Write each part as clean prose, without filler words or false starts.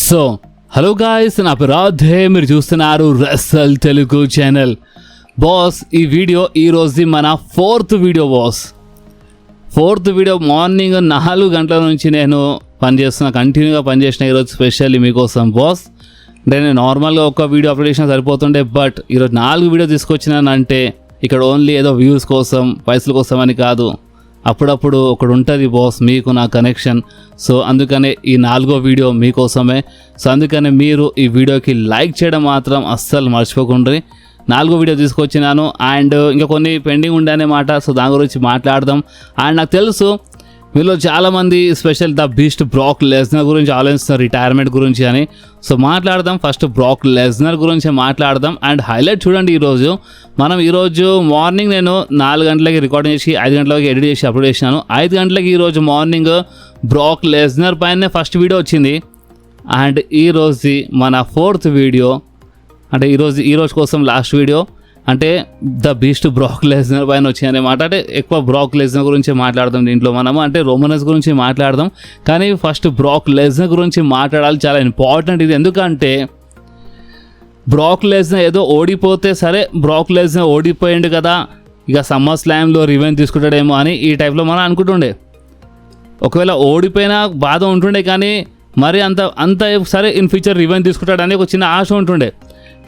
So hello guys, నా పేరు రాధే, మీరు చూస్తున్నారు రెస్సల్ తెలుగు ఛానల్. బాస్, ఈ వీడియో ఈరోజు మన fourth video boss. Fourth video morning 4 గంటల నుంచి నేను కంటిన్యూగా పనిచేసిన ఈరోజు స్పెషల్లీ మీకోసం బాస్. నేను నార్మల్గా ఒక వీడియో అప్లోడ్ చేసినా సరిపోతుండే, బట్ ఈరోజు 4 వీడియో తీసుకొచ్చినానంటే ఇక్కడ ఓన్లీ ఏదో వ్యూస్ కోసం పైసల కోసం అని కాదు, అప్పుడప్పుడు ఒకడు ఉంటుంది బాస్ మీకు నా కనెక్షన్. సో అందుకనే ఈ 4వ వీడియో మీకోసమే. సో అందుకనే మీరు ఈ వీడియోకి లైక్ చేయడం మాత్రం అస్సలు మర్చిపోకుండ్రి. 4వ వీడియో తీసుకొచ్చినాను అండ్ ఇంకా కొన్ని పెండింగ్ ఉండే అన్నమాట. సో దాని గురించి మాట్లాడదాం. అండ్ నాకు తెలుసు మీలో చాలామంది special the beast Brock Lesnar గురించి ఆలోచిస్తున్నారు, రిటైర్మెంట్ గురించి అని. సో మాట్లాడదాం, ఫస్ట్ బ్రాక్ లెస్నర్ గురించి మాట్లాడదాం. అండ్ హైలైట్ చూడండి, ఈరోజు మార్నింగ్ నేను 4 గంటలకి రికార్డింగ్ చేసి 5 గంటలకి ఎడిట్ చేసి అప్లోడ్ చేసినాను. 5 గంటలకి ఈరోజు మార్నింగ్ బ్రాక్ లెస్నర్ పైన ఫస్ట్ వీడియో వచ్చింది. అండ్ ఈరోజు మన 4th వీడియో, అంటే ఈరోజు కోసం లాస్ట్ వీడియో, అంటే ద బీస్ట్ బ్రాక్ లెస్నర్ పైన వచ్చాయన్నమాట. అంటే ఎక్కువ బ్రాక్ లెస్నర్ గురించి మాట్లాడదాం దీంట్లో మనము, అంటే రోమనస్ గురించి మాట్లాడదాం. కానీ ఫస్ట్ బ్రాక్ లెస్నర్ గురించి మాట్లాడాలి, చాలా ఇంపార్టెంట్ ఇది. ఎందుకంటే బ్రాక్ లెస్నర్ ఏదో ఓడిపోతే సరే, బ్రాక్ లెస్నర్ ఓడిపోయిండు కదా, ఇక సమ్మర్ స్లామ్లో రివెంజ్ తీసుకుంటాడేమో అని ఈ టైప్లో మనం అనుకుంటుండే. ఒకవేళ ఓడిపోయినా బాధ ఉంటుండే, కానీ మరి అంత సరే ఇన్ ఫ్యూచర్ రివెంజ్ తీసుకుంటాడని ఒక చిన్న ఆశ ఉంటుండే.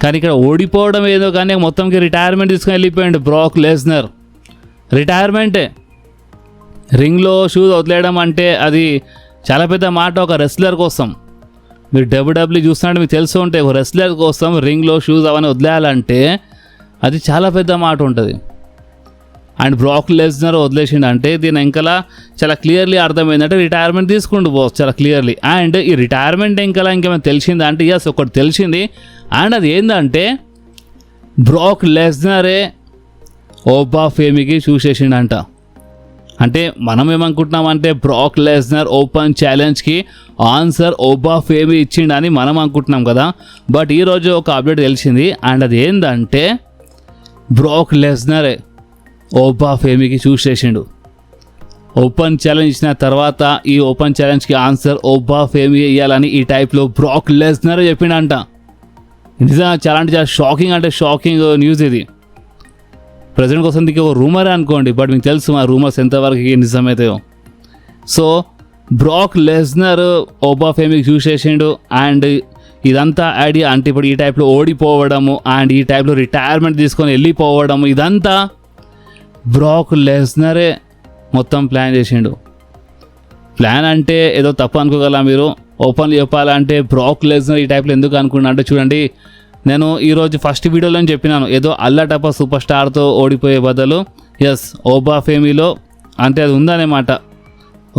కానీ ఇక్కడ ఓడిపోవడం ఏదో కానీ మొత్తంకి రిటైర్మెంట్ తీసుకుని వెళ్ళిపోయాడు బ్రాక్ లెస్నర్. రిటైర్మెంటే, రింగ్లో షూస్ వదిలేయడం అంటే అది చాలా పెద్ద మాట ఒక రెస్లర్ కోసం. మీరు డబ్ల్యూడబ్ల్యూ చూస్తున్నట్టు మీకు తెలిసి ఉంటే, ఒక రెస్లర్ కోసం రింగ్లో షూస్ అవన్నీ వదిలేయాలంటే అది చాలా పెద్ద మాట ఉంటుంది. అండ్ బ్రాక్ లెస్నర్ వదిలేసిండు అంటే దీని వెంకల చాలా క్లియర్లీ అర్థమైందంటే రిటైర్మెంట్ తీసుకుంటూ పోవచ్చు చాలా క్లియర్లీ. అండ్ ఈ రిటైర్మెంట్ ఇంకేమైనా తెలిసిందా అంటే ఎస్, ఒకటి తెలిసింది. అండ్ అది ఏంటంటే బ్రాక్ లెస్నరే ఓబా ఫేమీకి చూస్ చేసిండంట. అంటే మనం ఏమనుకుంటున్నామంటే బ్రాక్ లెస్నర్ ఓపెన్ ఛాలెంజ్కి ఆన్సర్ ఓబా ఫేమీ ఇచ్చిండని మనం అనుకుంటున్నాం కదా. బట్ ఈరోజు ఒక అప్డేట్ తెలిసింది. అండ్ అది ఏంటంటే బ్రాక్ లెస్నరే ఓబా ఫేమీకి చూస్ చేసిండు. ఓపెన్ ఛాలెంజ్ ఇచ్చిన తర్వాత ఈ ఓపెన్ ఛాలెంజ్కి ఆన్సర్ ఓబా ఫేమీ ఇవ్వాలని ఈ టైప్లో బ్రాక్ లెస్నర్ చెప్పిండంట. నిజంగా చాలా షాకింగ్, అంటే షాకింగ్ న్యూస్ ఇది. ప్రజెంట్ కోసం దీనికి ఒక రూమరే అనుకోండి, బట్ మీకు తెలుసు మా రూమర్స్ ఎంతవరకు నిజమైతాయో. సో బ్రాక్ లెస్నర్ ఓబా ఫేమీకి చూస్ చేసిండు. అండ్ ఇదంతా ఐడియా అంటే ఇప్పుడు ఈ టైప్లో ఓడిపోవడము అండ్ ఈ టైప్లో రిటైర్మెంట్ తీసుకొని వెళ్ళిపోవడము, ఇదంతా బ్రాక్ లెస్నరే మొత్తం ప్లాన్ చేసిండు. ప్లాన్ అంటే ఏదో తప్పు అనుకోగల మీరు. ఓపెన్లీ చెప్పాలంటే బ్రాక్ లెస్నర్ ఈ టైప్లో ఎందుకు అనుకున్నా అంటే చూడండి, నేను ఈరోజు ఫస్ట్ వీడియోలో చెప్పినాను ఏదో అల్లటప్ప సూపర్ స్టార్తో ఓడిపోయే బదులు ఎస్ ఓబా ఫేమీలో అంటే అది ఉందన్నమాట.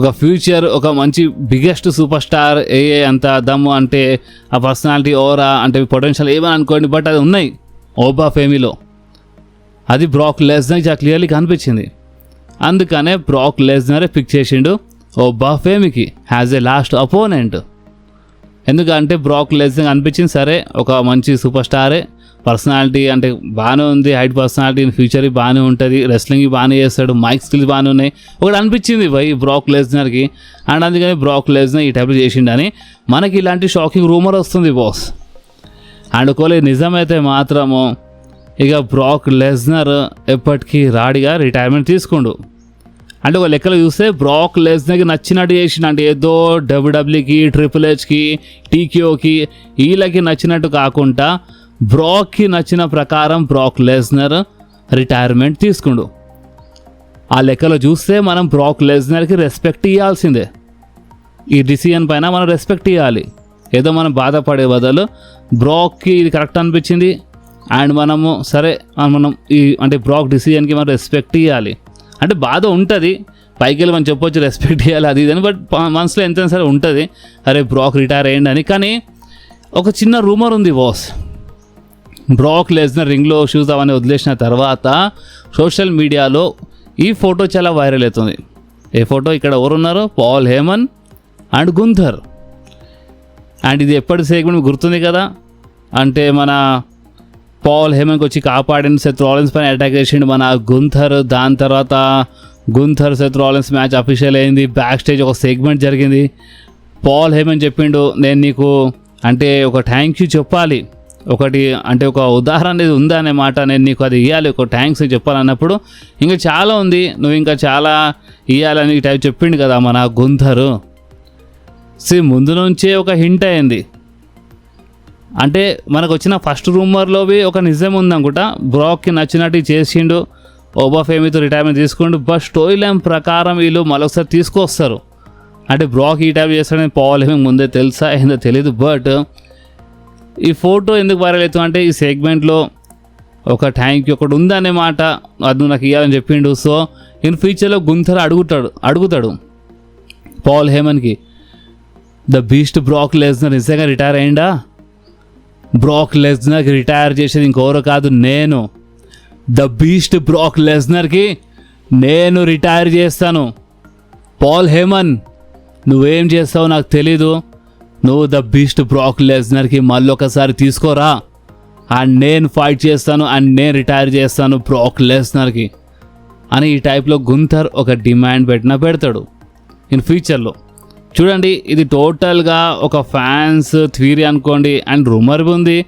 ఒక ఫ్యూచర్ ఒక మంచి బిగ్గెస్ట్ సూపర్ స్టార్ అంత దమ్ము అంటే ఆ పర్సనాలిటీ ఓరా అంటే పొటెన్షియల్ ఏమని అనుకోండి, బట్ అది ఉన్నాయి ఓబా ఫేమీలో. అది బ్రాక్ లెస్నర్ చాలా క్లియర్లీ కనిపించింది. అందుకనే బ్రాక్ లెస్నరే పిక్ చేసిండు ఓబా ఫేమీకి యాజ్ ఏ లాస్ట్ అపోనెంట్. ఎందుకంటే బ్రాక్ లెస్నర్ అనిపించింది సరే ఒక మంచి సూపర్ స్టారే, పర్సనాలిటీ అంటే బాగానే ఉంది, హైట్ పర్సనాలిటీ, ఫ్యూచర్ బాగానే ఉంటుంది, రెస్లింగ్ బాగానే చేస్తాడు, మైక్ స్కిల్స్ బాగానే ఉన్నాయి, ఒకటి అనిపించింది బ్రాక్ లెస్నర్కి. అండ్ అందుకని బ్రాక్ లెస్నర్ ఈ టైప్లో చేసిండని మనకి ఇలాంటి షాకింగ్ రూమర్ వస్తుంది బాస్. అండ్ ఒకవేళ నిజమైతే మాత్రము ఇక బ్రాక్ లెస్నర్ ఎప్పటికీ రాడిగా రిటైర్మెంట్ తీసుకుండు. అంటే ఒక లెక్కలో చూస్తే బ్రాక్ లెస్నర్కి నచ్చినట్టు చేసిండు. అంటే ఏదో డబ్ల్యూడబ్ల్యూకి, ట్రిపుల్ హెచ్కి, టీక్యూకి వీళ్ళకి నచ్చినట్టు కాకుండా బ్రాక్కి నచ్చిన ప్రకారం బ్రాక్ లెస్నర్ రిటైర్మెంట్ తీసుకుండు. ఆ లెక్కలో చూస్తే మనం బ్రాక్ లెస్నర్కి రెస్పెక్ట్ ఇవ్వాల్సిందే. ఈ డిసిజన్ పైన మనం రెస్పెక్ట్ ఇవ్వాలి. ఏదో మనం బాధపడే బదులు బ్రాక్కి ఇది కరెక్ట్ అనిపించింది అండ్ మనము సరే మనం అంటే బ్రాక్ డిసిజన్కి మనం రెస్పెక్ట్ ఇవ్వాలి. అంటే బాధ ఉంటుంది, పైకి వెళ్ళి మనం చెప్పొచ్చు రెస్పెక్ట్ ఇవ్వాలి అది ఇదని, బట్ మనసులో ఎంత సరే ఉంటుంది అరే బ్రాక్ రిటైర్ అయ్యండి అని. కానీ ఒక చిన్న రూమర్ ఉంది బాస్, బ్రాక్ లెస్నర్ రింగ్లో షూస్ అవన్నీ వదిలేసిన తర్వాత సోషల్ మీడియాలో ఈ ఫోటో చాలా వైరల్ అవుతుంది. ఏ ఫోటో? ఇక్కడ ఎవరున్నారు? Paul Heyman and Gunther. And ఇది ఎప్పటి సెగ్మెంట్ గుర్తుంది కదా, అంటే మన పాల్ హేమన్కి వచ్చి కాపాడిన సెత్ రాలిన్స్ పైన అటాక్ చేసిండు మన గుంథర్. దాని తర్వాత Gunther Seth Rollins match official అయింది. బ్యాక్ స్టేజ్ ఒక సెగ్మెంట్ జరిగింది. పాల్ హేమన్ చెప్పిండు నేను నీకు అంటే ఒక థ్యాంక్ యూ చెప్పాలి, ఒకటి అంటే ఒక ఉదాహరణ అనేది ఉందా అనే మాట, నేను నీకు అది ఇవ్వాలి, ఒక థ్యాంక్స్ చెప్పాలన్నప్పుడు ఇంకా చాలా ఉంది, నువ్వు ఇంకా చాలా ఇవ్వాలని ఈ టైప్ చెప్పిండు కదా మన గుంథర్. ముందు నుంచే ఒక హింట్ అయింది. అంటే మనకు వచ్చిన ఫస్ట్ రూమర్లోవి ఒక నిజం ఉందనుకుంటా, బ్రాక్కి నచ్చినట్టు చేసిండు, ఓబా ఫేమీతో రిటైర్మెంట్ తీసుకుంటూ, బట్ స్టోరీ లైన్ ప్రకారం వీళ్ళు మరొకసారి తీసుకొస్తారు. అంటే బ్రాక్ ఈ టైప్ చేస్తాడని పాల్ హేమింగ్ ముందే తెలుసా ఏందో తెలియదు. బట్ ఈ ఫోటో ఎందుకు వైరల్ అవుతుంది అంటే ఈ సెగ్మెంట్లో ఒక థ్యాంక్ యూ ఒకటి ఉందనే మాట, అది నాకు ఇవ్వాలని చెప్పిండు. సో ఇన్ ఫ్యూచర్లో గుంథర్ అడుగుతాడు పాల్ హేమన్కి, ద బీస్ట్ బ్రాక్ లెస్నర్ నిజంగా రిటైర్ అయ్యిందా? బ్రాక్ లెస్నర్కి రిటైర్ చేసేది ఇంకెవరో కాదు, నేను ద బీస్ట్ బ్రాక్ లెస్నర్కి నేను రిటైర్ చేస్తాను. పాల్ హేమన్ నువ్వేం చేస్తావో నాకు తెలీదు, నువ్వు ద బీస్ట్ బ్రాక్ లెస్నర్కి మళ్ళీ ఒకసారి తీసుకోరా, అండ్ నేను ఫైట్ చేస్తాను అండ్ నేను రిటైర్ చేస్తాను బ్రాక్ లెస్నర్కి అని ఈ టైప్లో గుంథర్ ఒక డిమాండ్ పెడతాడు ఇన్ ఫ్యూచర్లో. చూడండి, ఇది టోటల్గా ఒక ఫ్యాన్స్ థియరీ అనుకోండి, అండ్ రూమర్ ఉంది.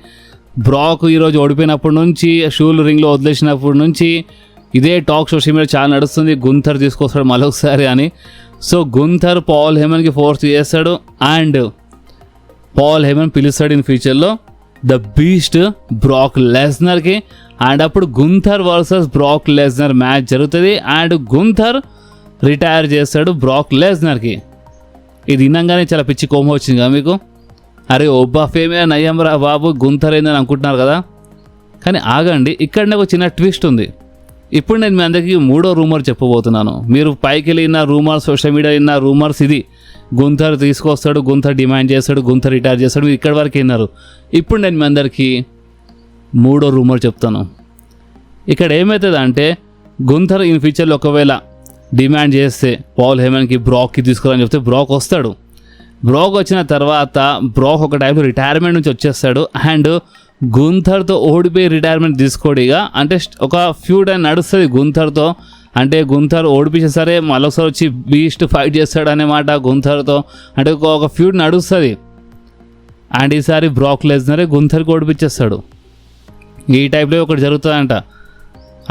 బ్రాక్ ఈరోజు ఓడిపోయినప్పటి నుంచి, షూలు రింగ్లో వదిలేసినప్పటి నుంచి ఇదే టాక్ సోషల్ మీడియా చాలా నడుస్తుంది, గుంథర్ తీసుకొస్తాడు మరొకసారి అని. సో గుంథర్ పాల్ హేమన్కి ఫోర్స్ చేస్తాడు, అండ్ పాల్ హేమన్ పిలుస్తాడు ఇన్ ఫ్యూచర్లో ద బీస్ట్ బ్రాక్ లెస్నర్కి. అండ్ అప్పుడు Gunther versus Brock Lesnar match జరుగుతుంది, అండ్ గుంథర్ రిటైర్ చేస్తాడు బ్రాక్ లెస్నర్కి. ఇది వినంగానే చాలా పిచ్చి కోపం వచ్చింది కదా మీకు, అరే ఒబ్బా ఫేమే నయ్యం రా బాబు, గుంథర్ అయిందని అనుకుంటున్నారు కదా. కానీ ఆగండి, ఇక్కడనే ఒక చిన్న ట్విస్ట్ ఉంది. ఇప్పుడు నేను మీ అందరికీ 3వ రూమర్ చెప్పబోతున్నాను. మీరు పైకి వెళ్ళిన రూమర్స్, సోషల్ మీడియా విన్న రూమర్స్ ఇది, గుంథర్ తీసుకొస్తాడు, గుంథర్ డిమాండ్ చేస్తాడు, గుంథర్ రిటైర్ చేస్తాడు, మీరు ఇక్కడి వరకు విన్నారు. ఇప్పుడు నేను మీ అందరికీ 3వ రూమర్ చెప్తాను. ఇక్కడ ఏమవుతుంది అంటే, గుంథర్ ఇన్ ఫ్యూచర్లో ఒకవేళ డిమాండ్ చేస్తే పాల్ హేమన్కి బ్రాక్కి తీసుకురాని చెప్తే బ్రాక్ వస్తాడు. బ్రాక్ వచ్చిన తర్వాత బ్రాక్ ఒక టైప్లో రిటైర్మెంట్ నుంచి వచ్చేస్తాడు, అండ్ గుంథర్తో ఓడిపోయి రిటైర్మెంట్ తీసుకోడిగా. అంటే ఒక ఫ్యూడ్ అని నడుస్తుంది గుంథర్తో, అంటే గుంథర్ ఓడిపించే సరే మళ్ళొకసారి వచ్చి బీస్ట్ ఫైట్ చేస్తాడు అన్నమాట గుంథర్తో, అంటే ఒక ఫ్యూడ్ నడుస్తుంది. అండ్ ఈసారి బ్రాక్ లెస్నరే గుంథర్కి ఓడిపించేస్తాడు. ఈ టైప్లో ఒకటి జరుగుతుందంట.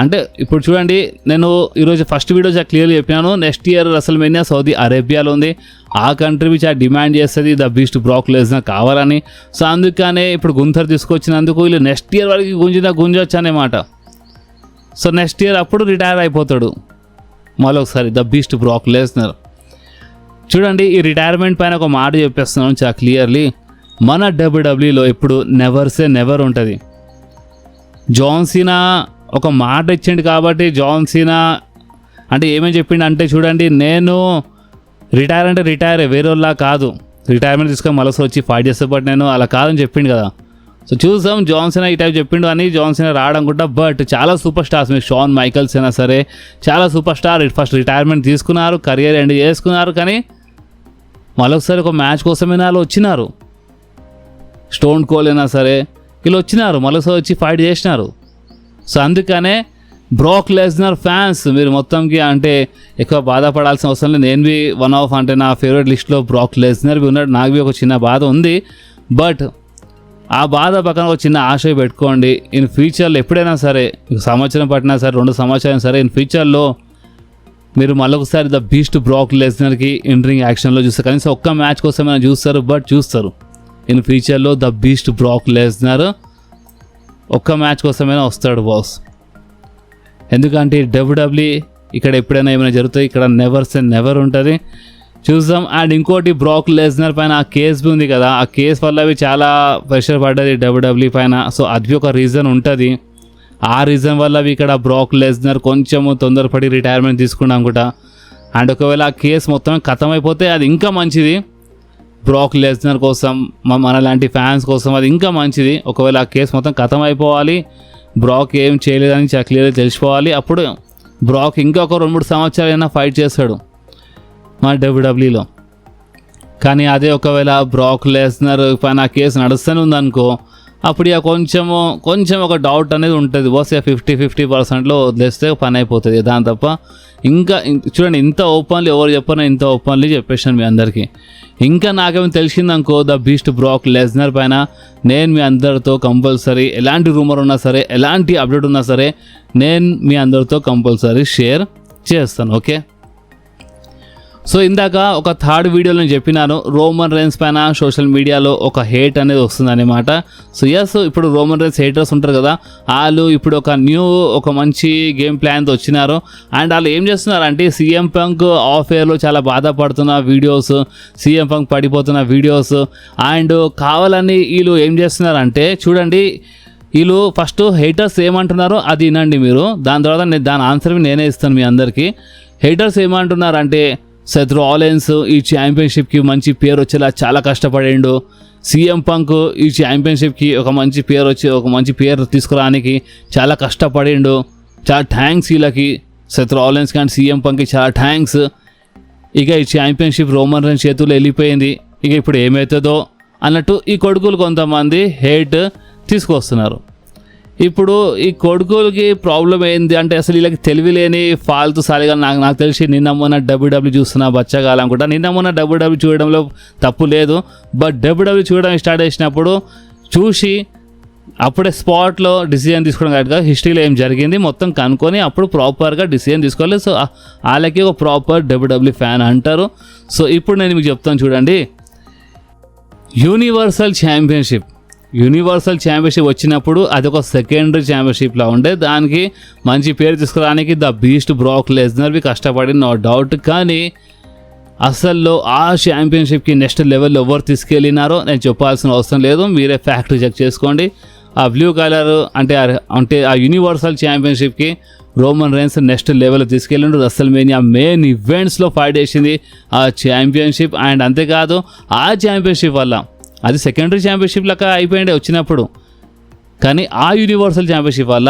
అంటే ఇప్పుడు చూడండి, నేను ఈరోజు ఫస్ట్ వీడియో చాలా క్లియర్గా చెప్పినాను, నెక్స్ట్ ఇయర్ రెసల్మేనియా సౌదీ అరేబియాలో ఉంది, ఆ కంట్రీ చాలా డిమాండ్ చేస్తుంది ద బీస్ట్ బ్రాక్ లెస్నర్ కావాలని. సో అందుకనే ఇప్పుడు గుంథర్ తీసుకొచ్చినందుకు వీళ్ళు నెక్స్ట్ ఇయర్ వరకు గుంజొచ్చు అన్నమాట. సో నెక్స్ట్ ఇయర్ అప్పుడు రిటైర్ అయిపోతాడు మరొకసారి ద బీస్ట్ బ్రాక్ లెస్నర్. చూడండి, ఈ రిటైర్మెంట్ పైన ఒక మాట చెప్పేస్తున్నాను చాలా క్లియర్లీ, మన డబ్ల్యూడబ్ల్యూలో ఇప్పుడు నెవర్ సే నెవర్ ఉంటుంది. జాన్ సీనా ఒక మాట ఇచ్చిండు కాబట్టి, జాన్ సీనా అంటే ఏమేమి చెప్పిండు అంటే, చూడండి నేను రిటైర్ అంటే రిటైర్, వేరేలా కాదు, రిటైర్మెంట్ తీసుకొని మళ్ళీ వచ్చి ఫైట్ చేస్తే, బట్ నేను అలా కాదని చెప్పిండు కదా. సో చూసాం జాన్ సీనా ఈ టైప్ చెప్పిండు అని, జాన్ సీనా రాడనుకుంటా. బట్ చాలా సూపర్ స్టార్స్, మీరు షాన్ మైకల్స్ అయినా సరే చాలా సూపర్ స్టార్ ఫస్ట్ రిటైర్మెంట్ తీసుకున్నారు, కెరియర్ ఎండ్ చేసుకున్నారు, కానీ మళ్ళొకసారి ఒక మ్యాచ్ కోసమైనా వాళ్ళు వచ్చినారు. స్టోన్ కోల్ అయినా సరే వీళ్ళు వచ్చినారు, మళ్ళొకసారి వచ్చి ఫైట్ చేసినారు. సో అందుకనే బ్రాక్ లెస్నర్ ఫ్యాన్స్ మీరు మొత్తంకి అంటే ఎక్కువ బాధపడాల్సిన అవసరం లేదు. నేను బి వన్ ఆఫ్ అంటే నా ఫేవరెట్ లిస్ట్లో బ్రాక్ లెస్నర్ బి ఉన్నాడు, నాకు బి ఒక చిన్న బాధ ఉంది. బట్ ఆ బాధ పక్కన ఒక చిన్న ఆశ పెట్టుకోండి, ఇన్ ఫ్యూచర్లో ఎప్పుడైనా సరే, సంవత్సరం పట్టినా సరే 2 సంవత్సరాలు సరే, ఇన్ ఫ్యూచర్లో మీరు మళ్ళొకసారి ద బీస్ట్ బ్రాక్ లెస్నర్కి ఇన్ రింగ్ యాక్షన్లో చూస్తారు. కనీసం ఒక్క మ్యాచ్ కోసమైనా చూస్తారు, బట్ చూస్తారు ఇన్ ఫ్యూచర్లో ద బీస్ట్ బ్రాక్ లెస్నర్ ఒక్క మ్యాచ్ కోసమైనా వస్తాడు బాస్. ఎందుకంటే డబ్ల్యూడబ్ల్యూ ఇక్కడ ఎప్పుడైనా ఏమైనా జరుగుతాయి, ఇక్కడ నెవర్ సే నెవర్ ఉంటుంది, చూద్దాం. అండ్ ఇంకోటి బ్రాక్ లెస్నర్ పైన ఆ కేసు ఉంది కదా, ఆ కేసు వల్ల అవి చాలా ప్రెషర్ పడ్డది డబ్ల్యూడబ్ల్యూ పైన. సో అది ఒక రీజన్ ఉంటుంది, ఆ రీజన్ వల్ల అవి ఇక్కడ బ్రాక్ లెస్నర్ కొంచెము తొందరపడి రిటైర్మెంట్ తీసుకున్నాం కూడా. అండ్ ఒకవేళ ఆ కేసు మొత్తం ఖతం అయిపోతే అది ఇంకా మంచిది బ్రాక్ లెస్నర్ కోసం, మన లాంటి ఫ్యాన్స్ కోసం అది ఇంకా మంచిది. ఒకవేళ ఆ కేసు మొత్తం ఖతం అయిపోవాలి, బ్రాక్ ఏం చేయలేదని క్లియర్గా తెలిసిపోవాలి, అప్పుడు బ్రాక్ ఇంకా ఒక 2-3 సంవత్సరాలైనా ఫైట్ చేస్తాడు మన అప్పుడు ఇక కొంచెం ఒక డౌట్ అనేది ఉంటుంది బాస్. ఇక 50% వదిలేస్తే పని అయిపోతుంది. దాని తప్ప ఇంకా చూడండి, ఇంత ఓపెన్లీ ఎవరు చెప్పినా ఇంత ఓపెన్లీ చెప్పేసాను మీ అందరికీ. ఇంకా నాకేమో తెలిసిందనుకో ద బీస్ట్ బ్రాక్ లెస్నర్ పైన నేను మీ అందరితో కంపల్సరీ ఎలాంటి రూమర్ ఉన్నా సరే, ఎలాంటి అప్డేట్ ఉన్నా సరే నేను మీ అందరితో కంపల్సరీ షేర్ చేస్తాను. ఓకే, సో ఇందాక ఒక థర్డ్ వీడియోలో నేను చెప్పినాను రోమన్ రైన్స్ పైన సోషల్ మీడియాలో ఒక హేట్ అనేది వస్తుందన్నమాట. సో ఎస్, ఇప్పుడు రోమన్ రైన్స్ హేటర్స్ ఉంటారు కదా, వాళ్ళు ఇప్పుడు ఒక మంచి గేమ్ ప్లాన్తో వచ్చినారు. అండ్ వాళ్ళు ఏం చేస్తున్నారంటే సీఎం పంక్ ఆఫ్ ఎయిర్లో చాలా బాధపడుతున్న వీడియోస్, సీఎం పంక్ పడిపోతున్న వీడియోస్, అండ్ కావాలని వీళ్ళు ఏం చేస్తున్నారంటే చూడండి, వీళ్ళు ఫస్ట్ హేటర్స్ ఏమంటున్నారో అది వినండి మీరు, దాని తర్వాత దాని ఆన్సర్ నేనే ఇస్తాను మీ అందరికీ. హేటర్స్ ఏమంటున్నారంటే సెత్ రాలిన్స్ ఈ ఛాంపియన్షిప్కి మంచి పేరు వచ్చేలా చాలా కష్టపడిండు, సీఎం పంక్ ఈ ఛాంపియన్షిప్కి ఒక మంచి పేరు తీసుకురానికి చాలా కష్టపడిండు, చాలా థ్యాంక్స్ వీళ్ళకి, సెత్ రాలిన్స్ కానీ సీఎం పంక్కి చాలా థ్యాంక్స్. ఇక ఈ ఛాంపియన్షిప్ రోమన్ రైన్స్ చేతుల్లో వెళ్ళిపోయింది, ఇక ఇప్పుడు ఏమవుతుందో అన్నట్టు ఈ కొడుకులు కొంతమంది హేట్ తీసుకొస్తున్నారు. ఇప్పుడు ఈ కొడుకులకి ప్రాబ్లం ఏంది అంటే అసలు వీళ్ళకి తెలివి లేని ఫాల్తు సాలిగా నాకు తెలిసి నిన్న మొన్న డబ్ల్యూడబ్ల్యూ చూస్తున్నా బచ్చగాలనుకుంటా. నిన్న మొన్న డబ్ల్యూడబ్ల్యూ చూడడంలో తప్పు లేదు, బట్ డబ్ల్యూడబ్ల్యూ చూడడం స్టార్ట్ చేసినప్పుడు చూసి అప్పుడే స్పాట్లో డిసిజన్ తీసుకోవడం కాదు, హిస్టరీలో ఏం జరిగింది మొత్తం కనుక్కొని అప్పుడు ప్రాపర్గా డిసిజన్ తీసుకోవాలి. సో వాళ్ళకి ఒక ప్రాపర్ డబ్ల్యూడబ్ల్యూ ఫ్యాన్ అంటారు. సో ఇప్పుడు నేను మీకు చెప్తాను చూడండి, యూనివర్సల్ ఛాంపియన్షిప్ వచ్చినప్పుడు అది ఒక సెకండరీ ఛాంపియన్షిప్లా ఉండే, దానికి మంచి పేరు తీసుకురావడానికి ద బీస్ట్ బ్రాక్ లెస్నర్వి కష్టపడి నో డౌట్. కానీ అసలు ఆ ఛాంపియన్షిప్కి నెక్స్ట్ లెవెల్లో ఎవరు తీసుకెళ్ళినారో నేను చెప్పాల్సిన అవసరం లేదు, మీరే ఫ్యాక్ట్ చెక్ చేసుకోండి. ఆ బ్లూ కలర్ అంటే ఆ యూనివర్సల్ ఛాంపియన్షిప్కి రోమన్ రైన్స్ నెక్స్ట్ లెవెల్ తీసుకెళ్ళిండు. రెసల్మేనియా మెయిన్ ఈవెంట్స్లో ఫైట్ చేసింది ఆ ఛాంపియన్షిప్. అండ్ అంతేకాదు ఆ ఛాంపియన్షిప్ వల్ల అది సెకండరీ ఛాంపియన్షిప్ లెక్క అయిపోయింది వచ్చినప్పుడు, కానీ ఆ యూనివర్సల్ ఛాంపియన్షిప్ వల్ల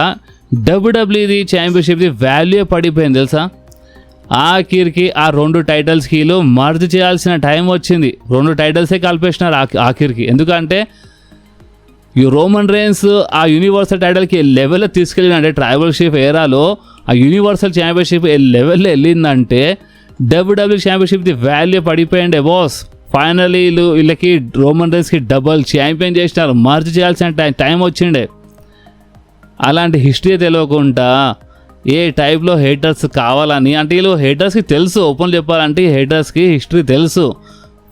డబ్ల్యూడబ్ల్యూది ఛాంపియన్షిప్ది వాల్యూ పడిపోయింది తెలుసా. ఆఖరికి ఆ 2 టైటిల్స్కి మర్జ్ చేయాల్సిన టైం వచ్చింది, 2 టైటిల్సే కలిపేసినారు ఆఖరికి. ఎందుకంటే ఈ రోమన్ రైన్స్ ఆ యూనివర్సల్ టైటిల్కి లెవెల్లో తీసుకెళ్ళినంటే ట్రైబల్ షిప్ ఏరాలో ఆ యూనివర్సల్ ఛాంపియన్షిప్ లెవెల్లో వెళ్ళిందంటే డబ్ల్యూడబ్ల్యూ ఛాంపియన్షిప్ది వాల్యూ పడిపోయిండే బాస్. ఫైనలీ వీళ్ళకి రోమన్ రైన్స్కి డబల్ ఛాంపియన్ చేసినారు, మర్జ్ చేయాల్సిన టైం వచ్చిండే. అలాంటి హిస్టరీ తెలియకుండా ఏ టైప్లో హేటర్స్ కావాలని అంటే వీళ్ళు హేటర్స్కి తెలుసు, ఓపెన్ చెప్పాలంటే హేటర్స్కి హిస్టరీ తెలుసు,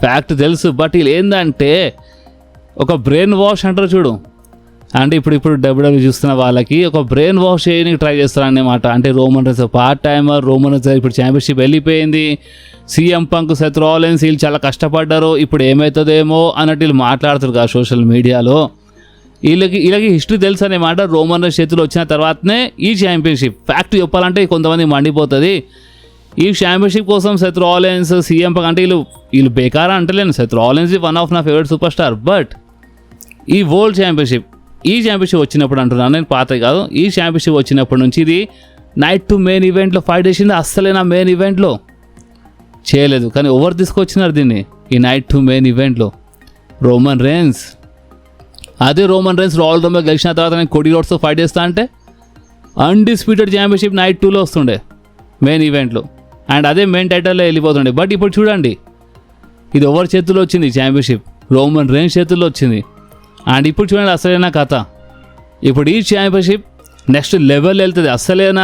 ఫ్యాక్ట్ తెలుసు, బట్ వీళ్ళు ఏంటంటే ఒక బ్రెయిన్ వాష్ అంటారు చూడు, అంటే ఇప్పుడు డబ్ల్యూడబ్ల్యూ చూస్తున్న వాళ్ళకి ఒక బ్రెయిన్ వాష్ చేయడానికి ట్రై చేస్తారన్నమాట. అంటే Roman Reigns part timer, Roman Reigns ఇప్పుడు ఛాంపియన్షిప్ వెళ్ళిపోయింది, సీఎం పంక్ సెత్ రాలిన్స్ వీళ్ళు చాలా కష్టపడ్డారు, ఇప్పుడు ఏమవుతుందేమో అన్నట్టు వీళ్ళు మాట్లాడుతారు కదా సోషల్ మీడియాలో. వీళ్ళకి హిస్టరీ తెలుసు అన్నమాట. రోమన్ రైన్స్ చేతులు వచ్చిన తర్వాతనే ఈ ఛాంపియన్షిప్ ఫ్యాక్ట్ చెప్పాలంటే కొంతమంది మండిపోతుంది. ఈ ఛాంపియన్షిప్ కోసం సెత్ రాలిన్స్ సీఎం పంక్ అంటే వీళ్ళు బేకారా అంటలేను, సెత్ రాలిన్స్ వన్ ఆఫ్ నా ఫేవరెట్ సూపర్ స్టార్, బట్ ఈ వరల్డ్ ఛాంపియన్షిప్ వచ్చినప్పుడు అంటున్నాను నేను, పాత కాదు, ఈ ఛాంపియన్షిప్ వచ్చినప్పటి నుంచి ఇది నైట్ టు మెయిన్ ఈవెంట్లో ఫైట్ చేసింది, అస్సలే నా మెయిన్ ఈవెంట్లో చేయలేదు. కానీ ఎవరు తీసుకొచ్చినారు దీన్ని ఈ నైట్ టు మెయిన్ ఈవెంట్లో? Roman Reigns. అదే రోమన్ రైన్స్ రాయల్ రంబల్ గెలిచిన తర్వాత నేను కోడీ రోడ్స్తో ఫైట్ చేస్తా అంటే అన్డిస్ప్యూటెడ్ ఛాంపియన్షిప్ నైట్ 2లో వస్తుండే మెయిన్ ఈవెంట్లో, అండ్ అదే మెయిన్ టైటిల్లో వెళ్ళిపోతుండే. బట్ ఇప్పుడు చూడండి ఇది ఎవరి చేతుల్లో వచ్చింది ఛాంపియన్షిప్? రోమన్ రైన్స్ చేతుల్లో వచ్చింది. అండ్ ఇప్పుడు చూడండి అసలైన కథ, ఇప్పుడు ఈ ఛాంపియన్షిప్ నెక్స్ట్ లెవెల్ వెళ్తుంది, అసలైన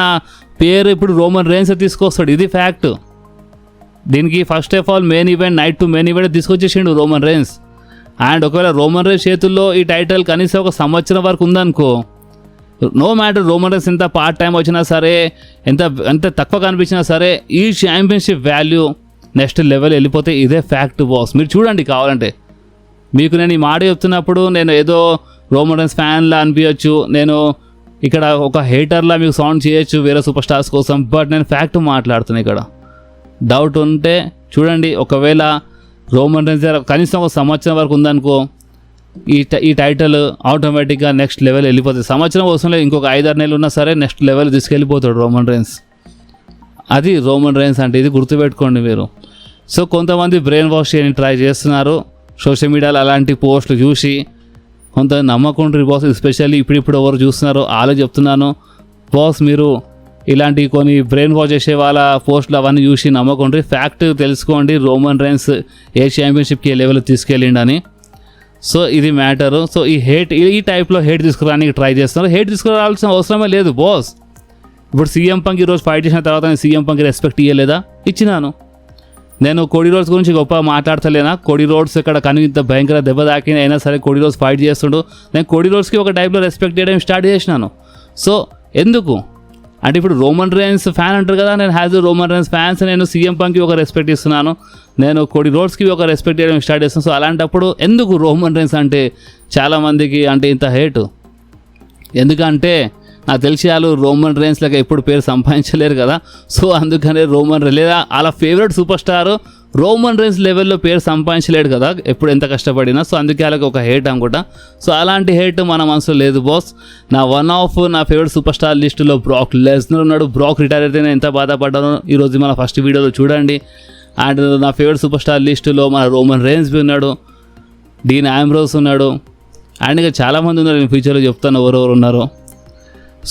పేరు ఇప్పుడు రోమన్ రైన్స్ తీసుకొస్తాడు, ఇది ఫ్యాక్ట్. దీనికి first of all main event night to main event తీసుకొచ్చేసిండు రోమన్ రైన్స్. అండ్ ఒకవేళ రోమన్ రైన్స్ చేతుల్లో ఈ టైటిల్ కనీసం 1 సంవత్సరం వరకు ఉందనుకో, నో మ్యాటర్ రోమన్ రైన్స్ ఎంత పార్ట్ టైం వచ్చినా సరే, ఎంత తక్కువ కనిపించినా సరే, ఈ ఛాంపియన్షిప్ వాల్యూ నెక్స్ట్ లెవెల్ వెళ్ళిపోతే ఇదే ఫ్యాక్ట్ బాస్. మీరు చూడండి కావాలంటే, మీకు నేను ఈ మాట చెప్తున్నప్పుడు నేను ఏదో రోమన్ రైన్స్ ఫ్యాన్లా అనిపించచ్చు, నేను ఇక్కడ ఒక హేటర్లా మీకు సౌండ్ చేయొచ్చు వేరే సూపర్ స్టార్స్ కోసం, బట్ నేను ఫ్యాక్ట్ మాట్లాడుతున్నాను. ఇక్కడ డౌట్ ఉంటే చూడండి, ఒకవేళ రోమన్ రైన్స్ కనీసం 1 సంవత్సరం వరకు ఉందనుకో, ఈ టైటిల్ ఆటోమేటిక్గా నెక్స్ట్ లెవెల్ వెళ్ళిపోతుంది. సంవత్సరం అవసరం లేదు, ఇంకొక 5-6 నెలలు ఉన్నా సరే నెక్స్ట్ లెవెల్ తీసుకెళ్ళిపోతాడు రోమన్ రైన్స్. అది రోమన్ రైన్స్ అంటే, ఇది గుర్తుపెట్టుకోండి మీరు. సో కొంతమంది బ్రెయిన్ వాష్ చేయని ట్రై చేస్తున్నారు సోషల్ మీడియాలో, అలాంటి పోస్టులు చూసి కొంత నమ్మకుండ్రి బాస్. ఎస్పెషల్లీ ఇప్పుడు ఎవరు చూస్తున్నారో వాళ్ళే చెప్తున్నాను బాస్, మీరు ఇలాంటి కొన్ని బ్రెయిన్ వాష్ చేసే వాళ్ళ పోస్టులు అవన్నీ చూసి నమ్మకుండ్రి. ఫ్యాక్ట్ తెలుసుకోండి, రోమన్ రైన్స్ ఏ ఛాంపియన్షిప్కి ఏ లెవెల్ తీసుకెళ్ళిండని. సో ఇది మ్యాటరు. సో ఈ టైప్లో హేట్ తీసుకురానికి ట్రై చేస్తున్నారు. హేట్ తీసుకురావాల్సిన అవసరమే లేదు బాస్. ఇప్పుడు సీఎం పంక్ ఈరోజు ఫైట్ చేసిన తర్వాత నేను సీఎం పంక్ రెస్పెక్ట్ ఇవ్వలేదా? ఇచ్చినాను. నేను కోడి రోడ్స్ గురించి గొప్ప మాట్లాడతలేనా? కోడి రోడ్స్ ఇక్కడ కానీ ఇంత భయంకర దెబ్బ తాకిన అయినా సరే కోడి రోడ్స్ ఫైట్ చేస్తుండు. నేను కోడి రోడ్స్కి ఒక టైప్లో రెస్పెక్ట్ చేయడం స్టార్ట్ చేసినాను. సో ఎందుకు అంటే ఇప్పుడు రోమన్ రైన్స్ ఫ్యాన్ అంటారు కదా, నేను హ్యాజ్ రోమన్ రైన్స్ ఫ్యాన్స్, నేను సీఎం పంక్కి ఒక రెస్పెక్ట్ ఇస్తున్నాను, నేను కోడి రోడ్స్కి ఒక రెస్పెక్ట్ చేయడం స్టార్ట్ చేస్తాను. సో అలాంటప్పుడు ఎందుకు రోమన్ రైన్స్ అంటే చాలామందికి అంటే ఇంత హేటు? ఎందుకంటే నాకు తెలిసి వాళ్ళు రోమన్ రైన్స్ లాగా ఎప్పుడు పేరు సంపాదించలేరు కదా. సో అందుకనే లేదా వాళ్ళ favourite super star Roman Reigns లెవెల్లో పేరు సంపాదించలేడు కదా ఎప్పుడు ఎంత కష్టపడినా. సో అందుకే వాళ్ళకి ఒక హేట్ అనుకుంటా. సో అలాంటి హేట్ మన మనసులో లేదు బాస్. నా ఫేవరెట్ సూపర్ స్టార్ లిస్టులో బ్రాక్ లెస్నర్ ఉన్నాడు. బ్రాక్ రిటైర్ అయితే నేను ఎంత బాధపడ్డానో ఈరోజు మన ఫస్ట్ వీడియోలో చూడండి. అండ్ నా ఫేవరెట్ సూపర్ స్టార్ లిస్టులో మన రోమన్ రైన్స్ ఉన్నాడు, డీన్ ఆంబ్రోస్ ఉన్నాడు, అండ్ ఇంకా చాలామంది ఉన్నారు. నేను ఫ్యూచర్లో చెప్తాను ఎవరెవరు ఉన్నారో.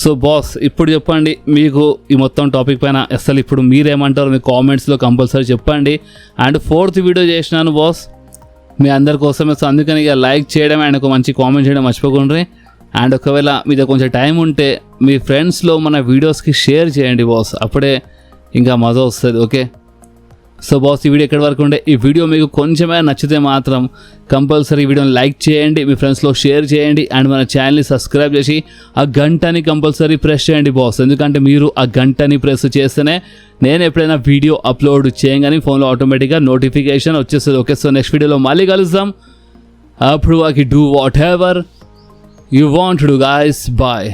సో బాస్ ఇప్పుడు చెప్పండి, మీకు ఈ మొత్తం టాపిక్ పైన అసలు ఇప్పుడు మీరేమంటారు మీ కామెంట్స్లో కంపల్సరీ చెప్పండి. అండ్ 4th వీడియో చేసినాను బాస్ మీ అందరి కోసమే. సో అందుకని ఇక లైక్ చేయడం అండ్ ఒక మంచి కామెంట్ చేయడం మర్చిపోకండి. అండ్ ఒకవేళ మీ దగ్గర కొంచెం టైం ఉంటే మీ ఫ్రెండ్స్లో మన వీడియోస్కి షేర్ చేయండి బాస్, అప్పుడే ఇంకా మజా వస్తుంది. ఓకే సో బాస్ ఈ వీడియో ఎక్కడి వరకు ఉండే. ఈ వీడియో మీకు కొంచెమే నచ్చితే మాత్రం కంపల్సరీ వీడియోని లైక్ చేయండి, మీ ఫ్రెండ్స్లో షేర్ చేయండి, అండ్ మన ఛానల్ని సబ్స్క్రైబ్ చేసి ఆ గంటని కంపల్సరీ ప్రెస్ చేయండి బాస్. ఎందుకంటే మీరు ఆ గంటని ప్రెస్ చేస్తేనే నేను ఎప్పుడైనా వీడియో అప్లోడ్ చేయగానే ఫోన్లో ఆటోమేటిక్గా నోటిఫికేషన్ వచ్చేస్తుంది. ఓకే సో నెక్స్ట్ వీడియోలో మళ్ళీ కలుద్దాం. అప్పుడు వాకి do whatever you want to do guys. Bye.